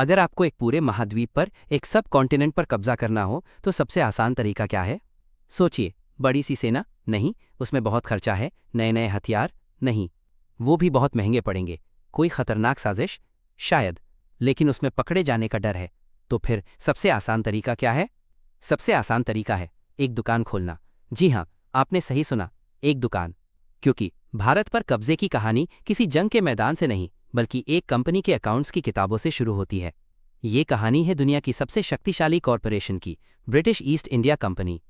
अगर आपको एक पूरे महाद्वीप पर, एक सब कॉन्टिनेंट पर कब्जा करना हो तो सबसे आसान तरीका क्या है? सोचिए, बड़ी सी सेना? नहीं, उसमें बहुत खर्चा है। नए नए हथियार? नहीं, वो भी बहुत महंगे पड़ेंगे। कोई खतरनाक साजिश? शायद, लेकिन उसमें पकड़े जाने का डर है। तो फिर सबसे आसान तरीका क्या है? सबसे आसान तरीका है एक दुकान खोलना। जी हाँ, आपने सही सुना, एक दुकान। क्योंकि भारत पर कब्जे की कहानी किसी जंग के मैदान से नहीं, बल्कि एक कंपनी के अकाउंट्स की किताबों से शुरू होती है। ये कहानी है दुनिया की सबसे शक्तिशाली कॉरपोरेशन की, ब्रिटिश ईस्ट इंडिया कंपनी।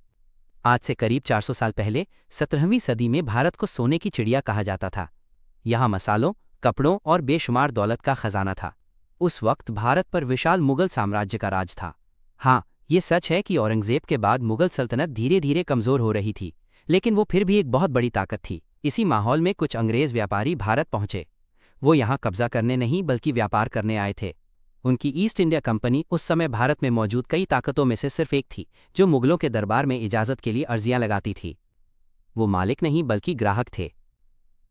आज से करीब 400 साल पहले 17वीं सदी में भारत को सोने की चिड़िया कहा जाता था। यहाँ मसालों, कपड़ों और बेशुमार दौलत का खजाना था। उस वक्त भारत पर विशाल मुगल साम्राज्य का राज था। हाँ, ये सच है कि औरंगजेब के बाद मुगल सल्तनत धीरे धीरे कमजोर हो रही थी, लेकिन वो फिर भी एक बहुत बड़ी ताकत थी। इसी माहौल में कुछ अंग्रेज व्यापारी भारत पहुंचे। वो यहाँ कब्जा करने नहीं बल्कि व्यापार करने आए थे। उनकी ईस्ट इंडिया कंपनी उस समय भारत में मौजूद कई ताकतों में से सिर्फ एक थी, जो मुगलों के दरबार में इजाज़त के लिए अर्जियां लगाती थी। वो मालिक नहीं बल्कि ग्राहक थे।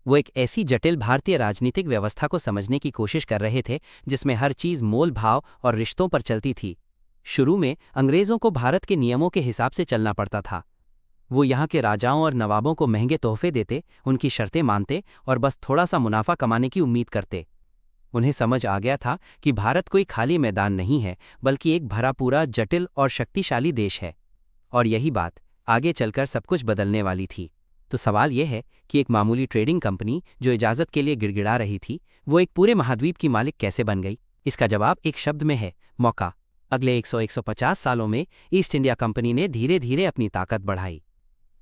वो एक ऐसी जटिल भारतीय राजनीतिक व्यवस्था को समझने की कोशिश कर रहे थे जिसमें हर चीज़ मोल भाव और रिश्तों पर चलती थी। शुरू में अंग्रेज़ों को भारत के नियमों के हिसाब से चलना पड़ता था। वो यहाँ के राजाओं और नवाबों को महंगे तोहफे देते, उनकी शर्तें मानते और बस थोड़ा सा मुनाफा कमाने की उम्मीद करते। उन्हें समझ आ गया था कि भारत कोई खाली मैदान नहीं है, बल्कि एक भरा पूरा जटिल और शक्तिशाली देश है। और यही बात आगे चलकर सब कुछ बदलने वाली थी। तो सवाल यह है कि एक मामूली ट्रेडिंग कंपनी जो इजाज़त के लिए गिड़गिड़ा रही थी, वो एक पूरे महाद्वीप की मालिक कैसे बन गई? इसका जवाब एक शब्द में है, मौका। अगले 100-150 सालों में ईस्ट इंडिया कंपनी ने धीरे धीरे अपनी ताकत बढ़ाई।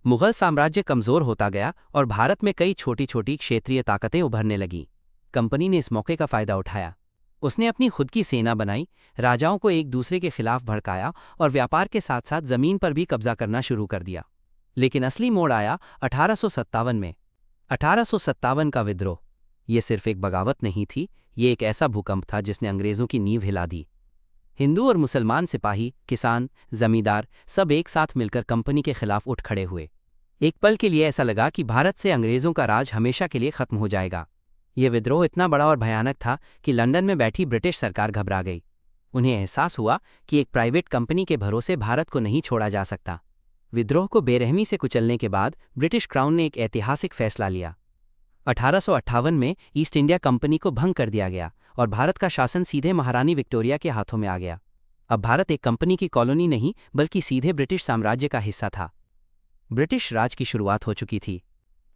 मुगल साम्राज्य कमज़ोर होता गया और भारत में कई छोटी छोटी क्षेत्रीय ताकतें उभरने लगीं। कंपनी ने इस मौके का फ़ायदा उठाया। उसने अपनी खुद की सेना बनाई, राजाओं को एक दूसरे के खिलाफ भड़काया और व्यापार के साथ साथ ज़मीन पर भी कब्जा करना शुरू कर दिया। लेकिन असली मोड़ आया 1857 में। 1857 का विद्रोह, ये सिर्फ एक बगावत नहीं थी, ये एक ऐसा भूकंप था जिसने अंग्रेज़ों की नींव हिला दी। हिंदू और मुसलमान सिपाही, किसान, जमींदार सब एक साथ मिलकर कंपनी के खिलाफ उठ खड़े हुए। एक पल के लिए ऐसा लगा कि भारत से अंग्रेज़ों का राज हमेशा के लिए खत्म हो जाएगा। यह विद्रोह इतना बड़ा और भयानक था कि लंदन में बैठी ब्रिटिश सरकार घबरा गई। उन्हें एहसास हुआ कि एक प्राइवेट कंपनी के भरोसे भारत को नहीं छोड़ा जा सकता। विद्रोह को बेरहमी से कुचलने के बाद ब्रिटिश क्राउन ने एक ऐतिहासिक फैसला लिया। 1858 में ईस्ट इंडिया कंपनी को भंग कर दिया गया और भारत का शासन सीधे महारानी विक्टोरिया के हाथों में आ गया। अब भारत एक कंपनी की कॉलोनी नहीं, बल्कि सीधे ब्रिटिश साम्राज्य का हिस्सा था। ब्रिटिश राज की शुरुआत हो चुकी थी।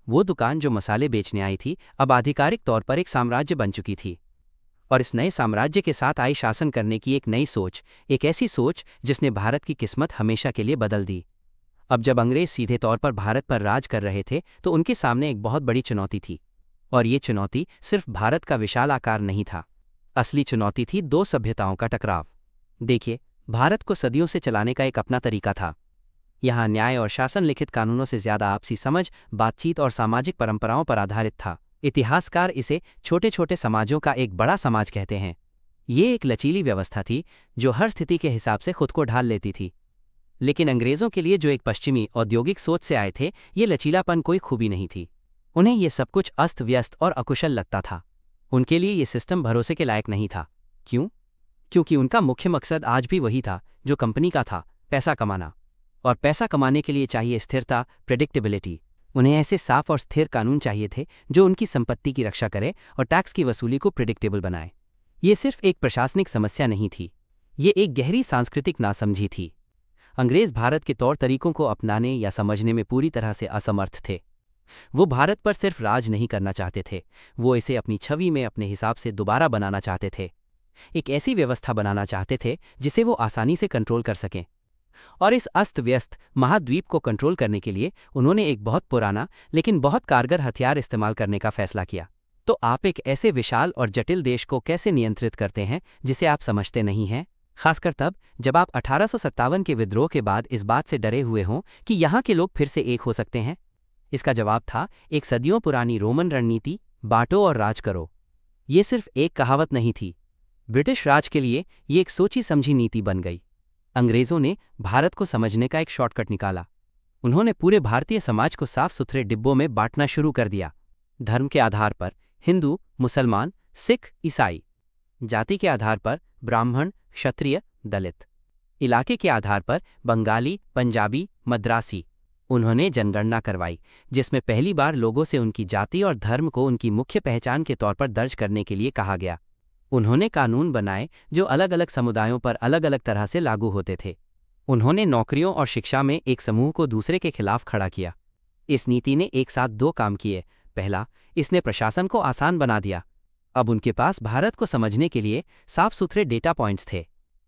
वो दुकान जो मसाले बेचने आई थी, अब आधिकारिक तौर पर एक साम्राज्य बन चुकी थी। और इस नए साम्राज्य के साथ आई शासन करने की एक नई सोच, एक ऐसी सोच जिसने भारत की किस्मत हमेशा के लिए बदल दी। अब जब अंग्रेज सीधे तौर पर भारत पर राज कर रहे थे, तो उनके सामने एक बहुत बड़ी चुनौती थी। और ये चुनौती सिर्फ भारत का विशाल आकार नहीं था। असली चुनौती थी दो सभ्यताओं का टकराव। देखिए, भारत को सदियों से चलाने का एक अपना तरीका था। यहाँ न्याय और शासन लिखित कानूनों से ज्यादा आपसी समझ, बातचीत और सामाजिक परंपराओं पर आधारित था। इतिहासकार इसे छोटे छोटे समाजों का एक बड़ा समाज कहते हैं। ये एक लचीली व्यवस्था थी जो हर स्थिति के हिसाब से खुद को ढाल लेती थी। लेकिन अंग्रेजों के लिए, जो एक पश्चिमी औद्योगिक सोच से आए थे, ये लचीलापन कोई खूबी नहीं थी। उन्हें ये सब कुछ अस्त व्यस्त और अकुशल लगता था। उनके लिए ये सिस्टम भरोसे के लायक नहीं था। क्यों? क्योंकि उनका मुख्य मकसद आज भी वही था जो कंपनी का था, पैसा कमाना। और पैसा कमाने के लिए चाहिए स्थिरता, प्रेडिक्टेबिलिटी। उन्हें ऐसे साफ और स्थिर कानून चाहिए थे जो उनकी संपत्ति की रक्षा करे और टैक्स की वसूली को प्रेडिक्टेबल बनाए। ये सिर्फ एक प्रशासनिक समस्या नहीं थी, ये एक गहरी सांस्कृतिक नासमझी थी। अंग्रेज भारत के तौर तरीकों को अपनाने या समझने में पूरी तरह से असमर्थ थे। वो भारत पर सिर्फ राज नहीं करना चाहते थे, वो इसे अपनी छवि में अपने हिसाब से दोबारा बनाना चाहते थे। एक ऐसी व्यवस्था बनाना चाहते थे जिसे वो आसानी से कंट्रोल कर सकें। और इस अस्त व्यस्त महाद्वीप को कंट्रोल करने के लिए उन्होंने एक बहुत पुराना लेकिन बहुत कारगर हथियार इस्तेमाल करने का फैसला किया। तो आप एक ऐसे विशाल और जटिल देश को कैसे नियंत्रित करते हैं जिसे आप समझते नहीं हैं? खासकर तब जब आप 1857 के विद्रोह के बाद इस बात से डरे हुए हों कि यहाँ के लोग फिर से एक हो सकते हैं। इसका जवाब था एक सदियों पुरानी रोमन रणनीति, बांटो और राज करो। ये सिर्फ एक कहावत नहीं थी। ब्रिटिश राज के लिए ये एक सोची समझी नीति बन गई। अंग्रेज़ों ने भारत को समझने का एक शॉर्टकट निकाला। उन्होंने पूरे भारतीय समाज को साफ सुथरे डिब्बों में बांटना शुरू कर दिया। धर्म के आधार पर हिंदू, मुसलमान, सिख, ईसाई। जाति के आधार पर ब्राह्मण, क्षत्रिय, दलित। इलाके के आधार पर बंगाली, पंजाबी, मद्रासी। उन्होंने जनगणना करवाई, जिसमें पहली बार लोगों से उनकी जाति और धर्म को उनकी मुख्य पहचान के तौर पर दर्ज करने के लिए कहा गया। उन्होंने कानून बनाए जो अलग अलग समुदायों पर अलग अलग तरह से लागू होते थे। उन्होंने नौकरियों और शिक्षा में एक समूह को दूसरे के खिलाफ खड़ा किया। इस नीति ने एक साथ दो काम किए। पहला, इसने प्रशासन को आसान बना दिया। अब उनके पास भारत को समझने के लिए साफ सुथरे डेटा पॉइंट्स थे।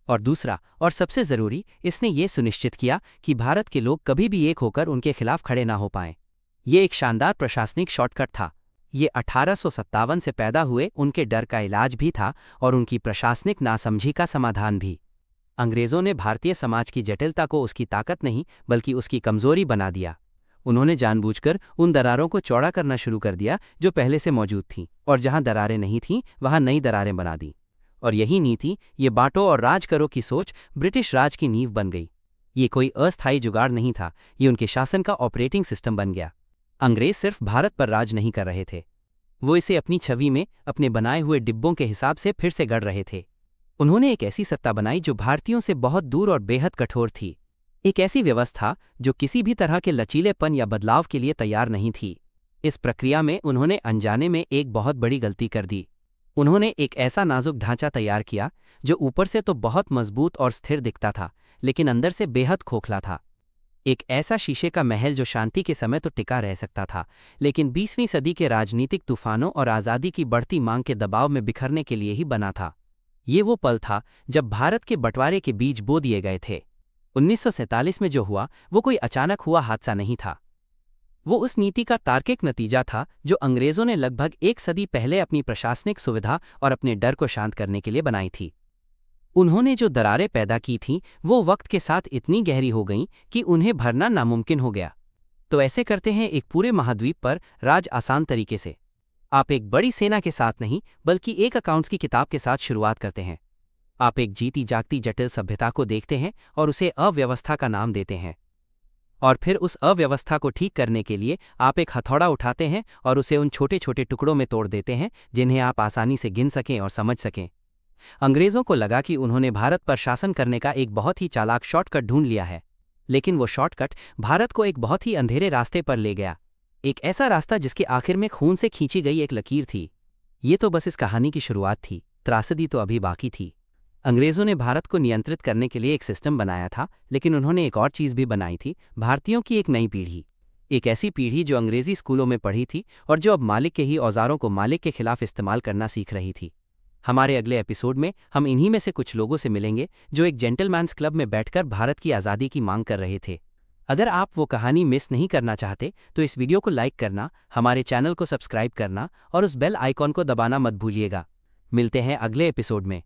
और दूसरा, और सबसे जरूरी, इसने ये सुनिश्चित किया कि भारत के लोग कभी भी एक होकर उनके खिलाफ खड़े ना हो पाएं। ये एक शानदार प्रशासनिक शॉर्टकट था। ये 1857 से पैदा हुए उनके डर का इलाज भी था और उनकी प्रशासनिक नासमझी का समाधान भी। अंग्रेजों ने भारतीय समाज की जटिलता को उसकी ताकत नहीं बल्कि उसकी कमजोरी बना दिया। उन्होंने जानबूझकर उन दरारों को चौड़ा करना शुरू कर दिया जो पहले से मौजूद थीं, और जहां दरारें नहीं थीं वहां नई दरारें बना दी। और यही नीति, ये बांटो और राज करो की सोच, ब्रिटिश राज की नींव बन गई। ये कोई अस्थायी जुगाड़ नहीं था, ये उनके शासन का ऑपरेटिंग सिस्टम बन गया। अंग्रेज सिर्फ भारत पर राज नहीं कर रहे थे, वो इसे अपनी छवि में अपने बनाए हुए डिब्बों के हिसाब से फिर से गढ़ रहे थे। उन्होंने एक ऐसी सत्ता बनाई जो भारतीयों से बहुत दूर और बेहद कठोर थी। एक ऐसी व्यवस्था जो किसी भी तरह के लचीलेपन या बदलाव के लिए तैयार नहीं थी। इस प्रक्रिया में उन्होंने अनजाने में एक बहुत बड़ी गलती कर दी। उन्होंने एक ऐसा नाजुक ढांचा तैयार किया जो ऊपर से तो बहुत मजबूत और स्थिर दिखता था, लेकिन अंदर से बेहद खोखला था। एक ऐसा शीशे का महल जो शांति के समय तो टिका रह सकता था, लेकिन 20वीं सदी के राजनीतिक तूफानों और आज़ादी की बढ़ती मांग के दबाव में बिखरने के लिए ही बना था। ये वो पल था जब भारत के बंटवारे के बीज बो दिए गए थे। 1947 में जो हुआ वो कोई अचानक हुआ हादसा नहीं था। वो उस नीति का तार्किक नतीजा था जो अंग्रेजों ने लगभग एक सदी पहले अपनी प्रशासनिक सुविधा और अपने डर को शांत करने के लिए बनाई थी। उन्होंने जो दरारें पैदा की थीं वो वक्त के साथ इतनी गहरी हो गईं कि उन्हें भरना नामुमकिन हो गया। तो ऐसे करते हैं एक पूरे महाद्वीप पर राज आसान तरीके से। आप एक बड़ी सेना के साथ नहीं बल्कि एक अकाउंट्स की किताब के साथ शुरुआत करते हैं। आप एक जीती जागती जटिल सभ्यता को देखते हैं और उसे अव्यवस्था का नाम देते हैं। और फिर उस अव्यवस्था को ठीक करने के लिए आप एक हथौड़ा उठाते हैं और उसे उन छोटे छोटे टुकड़ों में तोड़ देते हैं जिन्हें आप आसानी से गिन सकें और समझ सकें। अंग्रेजों को लगा कि उन्होंने भारत पर शासन करने का एक बहुत ही चालाक शॉर्टकट ढूंढ लिया है, लेकिन वो शॉर्टकट भारत को एक बहुत ही अंधेरे रास्ते पर ले गया। एक ऐसा रास्ता जिसके आखिर में खून से खींची गई एक लकीर थी। ये तो बस इस कहानी की शुरुआत थी, त्रासदी तो अभी बाकी थी। अंग्रेजों ने भारत को नियंत्रित करने के लिए एक सिस्टम बनाया था, लेकिन उन्होंने एक और चीज़ भी बनाई थी, भारतीयों की एक नई पीढ़ी। एक ऐसी पीढ़ी जो अंग्रेजी स्कूलों में पढ़ी थी और जो अब मालिक के ही औजारों को मालिक के खिलाफ इस्तेमाल करना सीख रही थी। हमारे अगले एपिसोड में हम इन्हीं में से कुछ लोगों से मिलेंगे जो एक जेंटलमैन्स क्लब में बैठकर भारत की आज़ादी की मांग कर रहे थे। अगर आप वो कहानी मिस नहीं करना चाहते तो इस वीडियो को लाइक करना, हमारे चैनल को सब्सक्राइब करना और उस बेल आइकॉन को दबाना मत भूलिएगा। मिलते हैं अगले एपिसोड में।